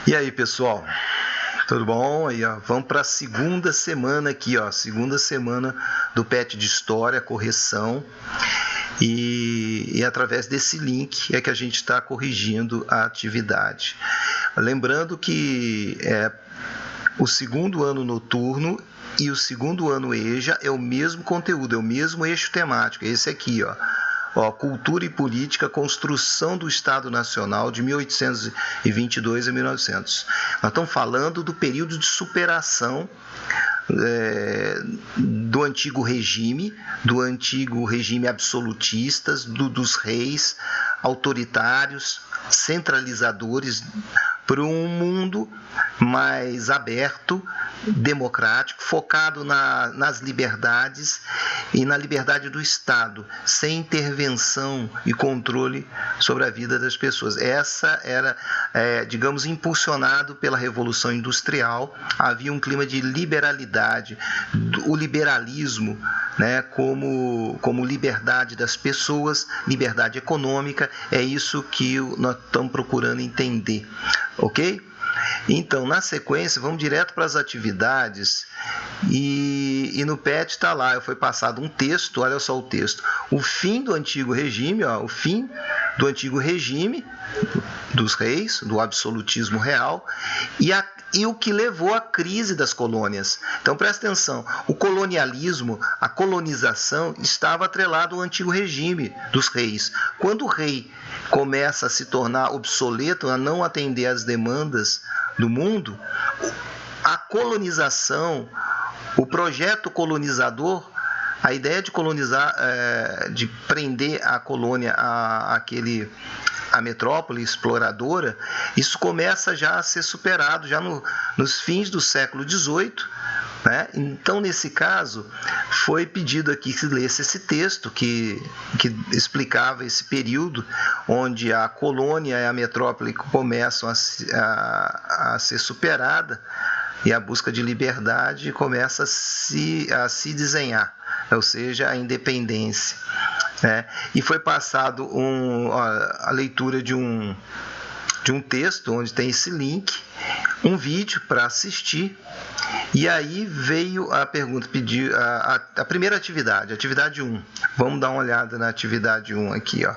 E aí, pessoal? Tudo bom? Aí, ó, vamos para a segunda semana aqui, ó, segunda semana do PET de História, correção. E através desse link é que a gente está corrigindo a atividade. Lembrando que o segundo ano noturno e o segundo ano EJA é o mesmo conteúdo, é o mesmo eixo temático, é esse aqui, ó. Cultura e Política, Construção do Estado Nacional de 1822 a 1900. Nós estamos falando do período de superação do antigo regime absolutista, dos reis autoritários, centralizadores, para um mundo mais aberto, democrático, focado nas liberdades e na liberdade do Estado, sem intervenção e controle sobre a vida das pessoas. Essa era, digamos, impulsionado pela Revolução Industrial. Havia um clima de liberalidade, o liberalismo, né, como liberdade das pessoas, liberdade econômica. É isso que nós estamos procurando entender, ok? Então, na sequência, vamos direto para as atividades e no PET está lá, foi passado um texto, olha só o texto, o fim do antigo regime, o fim do antigo regime dos reis, do absolutismo real e o que levou à crise das colônias. Então, presta atenção, o colonialismo, a colonização estava atrelado ao antigo regime dos reis. Quando o rei começa a se tornar obsoleto, a não atender às demandas do mundo, a colonização, o projeto colonizador, a ideia de colonizar, de prender a colônia a metrópole exploradora, isso começa já a ser superado já nos fins do século XVIII. Né? Então, nesse caso, foi pedido aqui que se lesse esse texto que explicava esse período onde a colônia e a metrópole começam a ser superada e a busca de liberdade começa a se desenhar, ou seja, a independência. Né? E foi passado a leitura de um texto onde tem esse link, um vídeo para assistir. E aí veio a pergunta, pediu a primeira atividade 1. Vamos dar uma olhada na atividade 1 aqui, ó.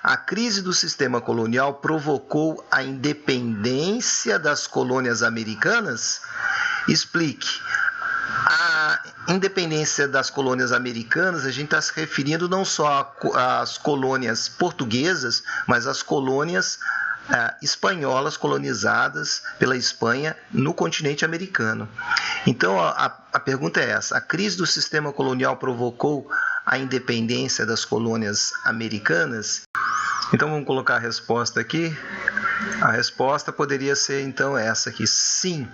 A crise do sistema colonial provocou a independência das colônias americanas? Explique. A independência das colônias americanas, a gente está se referindo não só às colônias portuguesas, mas às colônias espanholas colonizadas pela Espanha no continente americano. Então, a pergunta é essa: a crise do sistema colonial provocou a independência das colônias americanas? Então, vamos colocar a resposta aqui. A resposta poderia ser, então, essa aqui: sim.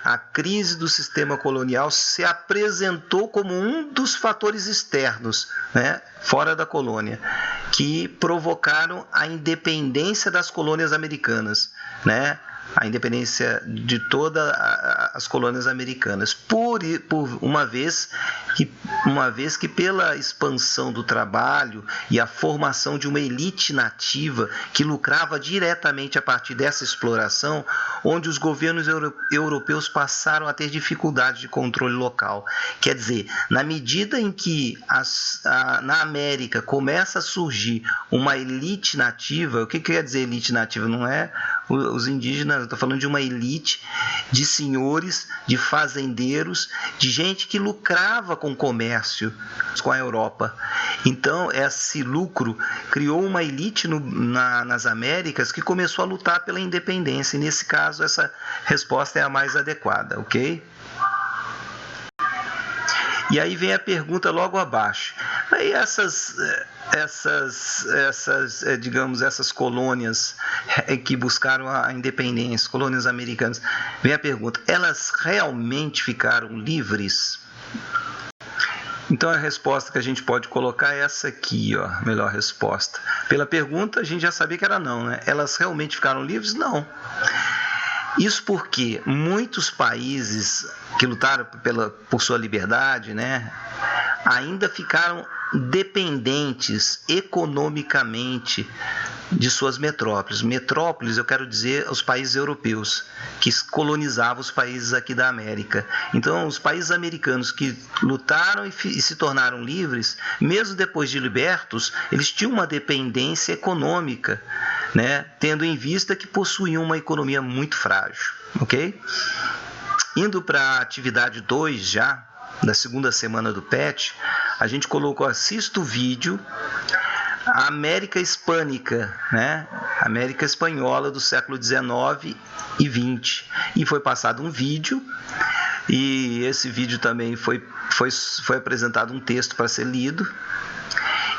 A crise do sistema colonial se apresentou como um dos fatores externos, né, fora da colônia, que provocaram a independência das colônias americanas, né? A independência de todas as colônias americanas, uma vez que pela expansão do trabalho e a formação de uma elite nativa que lucrava diretamente a partir dessa exploração, onde os governos europeus passaram a ter dificuldade de controle local. Quer dizer, na medida em que na América começa a surgir uma elite nativa, o que quer dizer elite nativa? Não é os indígenas, eu estou falando de uma elite de senhores, de fazendeiros, de gente que lucrava com o comércio com a Europa. Então, esse lucro criou uma elite nas Américas que começou a lutar pela independência. E, nesse caso, essa resposta é a mais adequada, ok? E aí vem a pergunta logo abaixo. Aí essas colônias que buscaram a independência, colônias americanas, vem a pergunta: elas realmente ficaram livres? Então, a resposta que a gente pode colocar é essa aqui, ó, melhor resposta. Pela pergunta, a gente já sabia que era não, né? Elas realmente ficaram livres? Não. Isso porque muitos países que lutaram por sua liberdade, né, ainda ficaram dependentes economicamente de suas metrópoles. Metrópoles, eu quero dizer, os países europeus, que colonizavam os países aqui da América. Então, os países americanos que lutaram e se tornaram livres, mesmo depois de libertos, eles tinham uma dependência econômica, né? Tendo em vista que possuíam uma economia muito frágil. Ok? Indo para a atividade 2 já, da segunda semana do PET, a gente colocou, assista o vídeo, a América Hispânica, né? América Espanhola do século XIX e XX. E foi passado um vídeo, e esse vídeo também foi apresentado um texto para ser lido.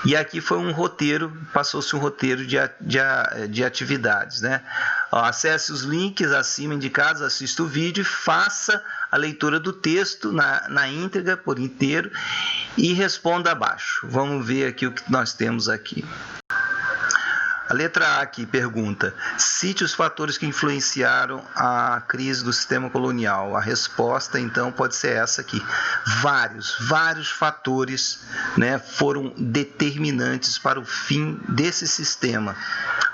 E aqui foi um roteiro, passou-se um roteiro de atividades, né? Acesse os links acima indicados, assista o vídeo e faça a leitura do texto na íntegra, por inteiro, e responda abaixo. Vamos ver aqui o que nós temos aqui. A letra A aqui pergunta: cite os fatores que influenciaram a crise do sistema colonial. A resposta, então, pode ser essa aqui. Vários fatores, né, foram determinantes para o fim desse sistema.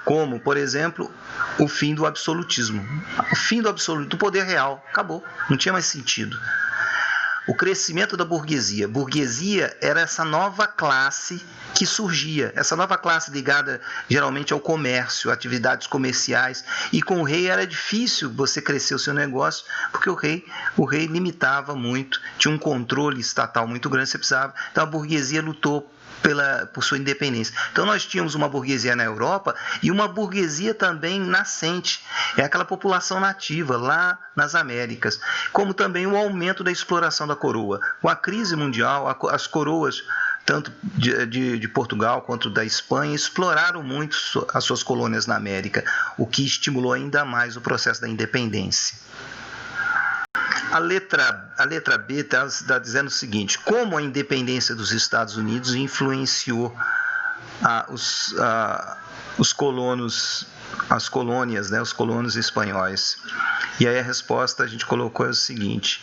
Como, por exemplo, o fim do absolutismo. O fim do poder real. Acabou. Não tinha mais sentido. O crescimento da burguesia. Burguesia era essa nova classe que surgia, essa nova classe ligada geralmente ao comércio, atividades comerciais, e com o rei era difícil você crescer o seu negócio, porque o rei limitava muito, tinha um controle estatal muito grande, você precisava. Então a burguesia lutou por sua independência. Então nós tínhamos uma burguesia na Europa e uma burguesia também nascente, é aquela população nativa lá nas Américas, como também o aumento da exploração da coroa. Com a crise mundial, as coroas, tanto de Portugal quanto da Espanha, exploraram muito as suas colônias na América, o que estimulou ainda mais o processo da independência. A letra B está dizendo o seguinte: como a independência dos Estados Unidos influenciou os colonos, as colônias, né, os colonos espanhóis. E aí a resposta a gente colocou é o seguinte: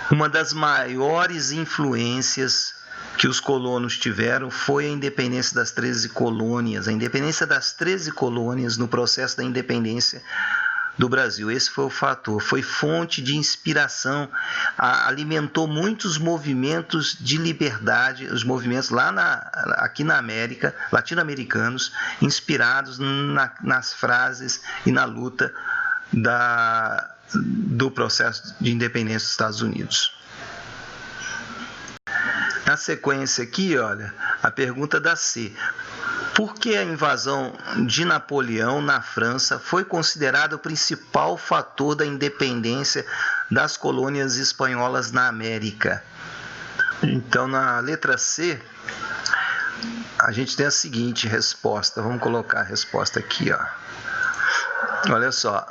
uma das maiores influências que os colonos tiveram foi a independência das 13 colônias, a independência das 13 colônias no processo da independência do Brasil. Esse foi o fator, foi fonte de inspiração, alimentou muitos movimentos de liberdade, os movimentos aqui na América, latino-americanos, inspirados nas frases e na luta do processo de independência dos Estados Unidos. Na sequência aqui, olha, a pergunta da C. Por que a invasão de Napoleão na França foi considerada o principal fator da independência das colônias espanholas na América? Então, na letra C, a gente tem a seguinte resposta. Vamos colocar a resposta aqui, ó. Olha só.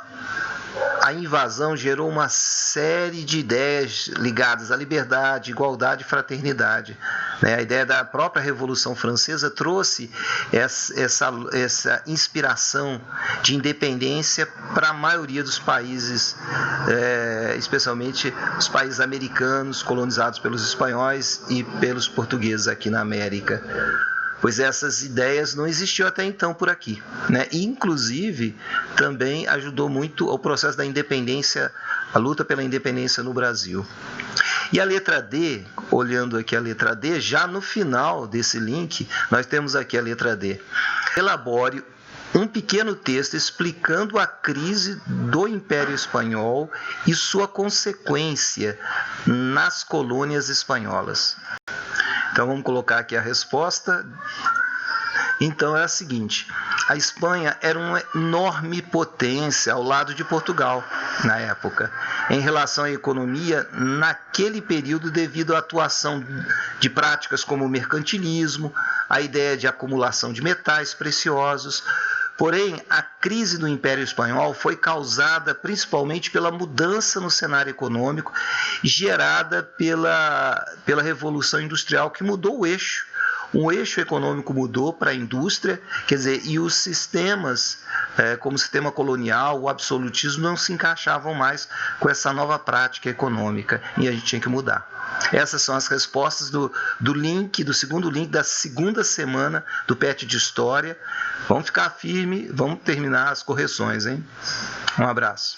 A invasão gerou uma série de ideias ligadas à liberdade, igualdade e fraternidade. A ideia da própria Revolução Francesa trouxe essa inspiração de independência para a maioria dos países, especialmente os países americanos colonizados pelos espanhóis e pelos portugueses aqui na América. Pois essas ideias não existiam até então por aqui, né? E, inclusive, também ajudou muito ao processo da independência, a luta pela independência no Brasil. E a letra D, olhando aqui a letra D, já no final desse link, nós temos aqui a letra D. Elabore um pequeno texto explicando a crise do Império Espanhol e sua consequência nas colônias espanholas. Então vamos colocar aqui a resposta. Então é a seguinte: a Espanha era uma enorme potência ao lado de Portugal na época, em relação à economia naquele período, devido à atuação de práticas como o mercantilismo, a ideia de acumulação de metais preciosos. Porém, a crise do Império Espanhol foi causada principalmente pela mudança no cenário econômico gerada pela Revolução Industrial, que mudou o eixo. um eixo econômico mudou para a indústria, quer dizer, e os sistemas, como o sistema colonial, o absolutismo, não se encaixavam mais com essa nova prática econômica, e a gente tinha que mudar. Essas são as respostas do segundo link da segunda semana do PET de História. Vamos ficar firme, vamos terminar as correções, hein? Um abraço.